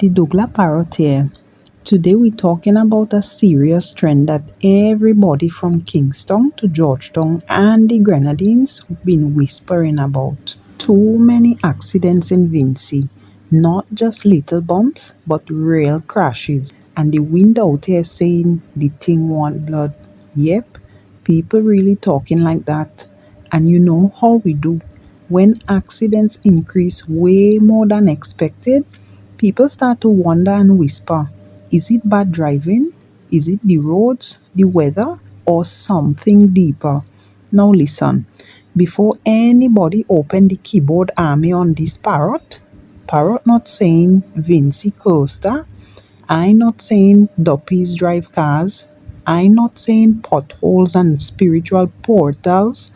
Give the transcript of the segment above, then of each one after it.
The Dougla Parrot here. Today we're talking about a serious trend that everybody from Kingston to Georgetown and the Grenadines have been whispering about. Too many accidents in Vincy. Not just little bumps, but real crashes. And the wind out here saying the thing want blood. Yep, people really talking like that. And you know how we do. When accidents increase way more than expected, people start to wonder and whisper, is it bad driving? Is it the roads, the weather, or something deeper? Now listen, before anybody open the keyboard army on this parrot not saying Vincy Coaster, I not saying duppies drive cars, I not saying potholes and spiritual portals,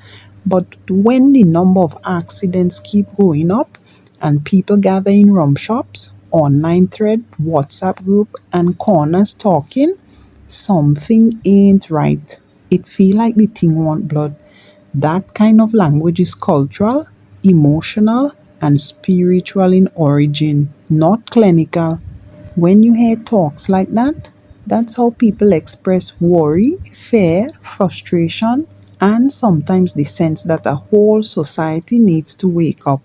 but when the number of accidents keep going up and people gather in rum shops, online thread, WhatsApp group and corners talking, something ain't right. It feel like the thing want blood. That kind of language is cultural, emotional, and spiritual in origin, not clinical. When you hear talks like that, that's how people express worry, fear, frustration, and sometimes the sense that a whole society needs to wake up.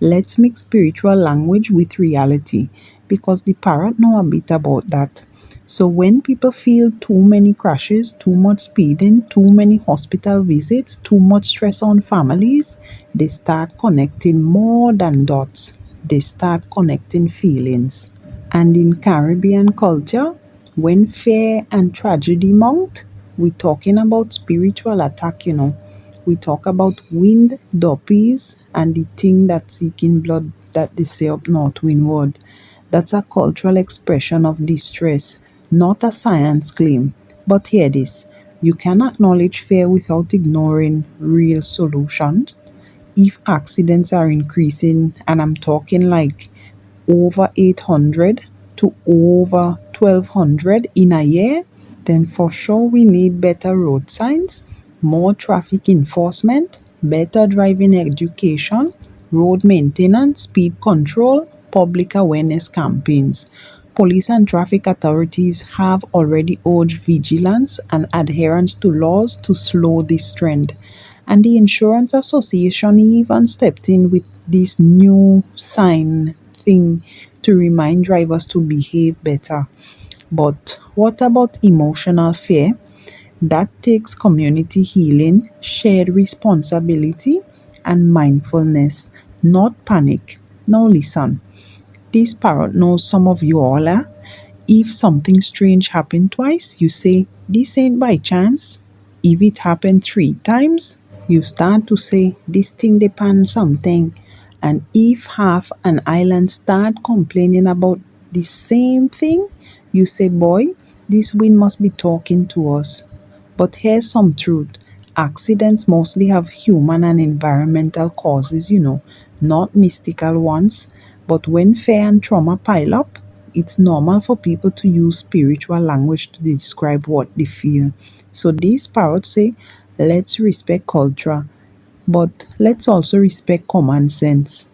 Let's mix spiritual language with reality because the parrot know a bit about that. So when people feel too many crashes, too much speeding, too many hospital visits, too much stress on families, they start connecting more than dots. They start connecting feelings. And in Caribbean culture, when fear and tragedy mount, we're talking about spiritual attack. We talk about wind, duppies, and the thing that's seeking blood that they say up north windward. That's a cultural expression of distress, not a science claim. But hear this, you can acknowledge fear without ignoring real solutions. If accidents are increasing, and I'm talking like over 800 to over 1200 in a year, then for sure we need better road signs, more traffic enforcement, better driving education, road maintenance, speed control, public awareness campaigns. Police and traffic authorities have already urged vigilance and adherence to laws to slow this trend. And the Insurance Association even stepped in with this new sign thing to remind drivers to behave better. But what about emotional fear? That takes community healing, shared responsibility, and mindfulness, not panic. Now listen, this parrot knows some of you all. If something strange happened twice, you say, this ain't by chance. If it happened 3 times, you start to say, this thing depends something. And if half an island start complaining about the same thing, you say, boy, this wind must be talking to us. But here's some truth. Accidents mostly have human and environmental causes, not mystical ones. But when fear and trauma pile up, it's normal for people to use spiritual language to describe what they feel. So these parrots say, let's respect culture, but let's also respect common sense.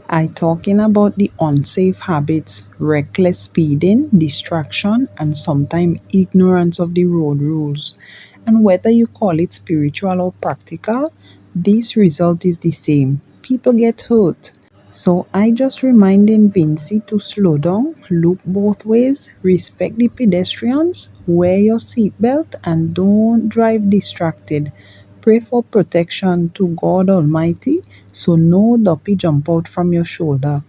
I talking about the unsafe habits, reckless speeding, distraction, and sometimes ignorance of the road rules. And whether you call it spiritual or practical, this result is the same. People get hurt. So I just reminding Vincy to slow down, look both ways, respect the pedestrians, wear your seatbelt, and don't drive distracted. Pray for protection to God Almighty so no duppy jump out from your shoulder.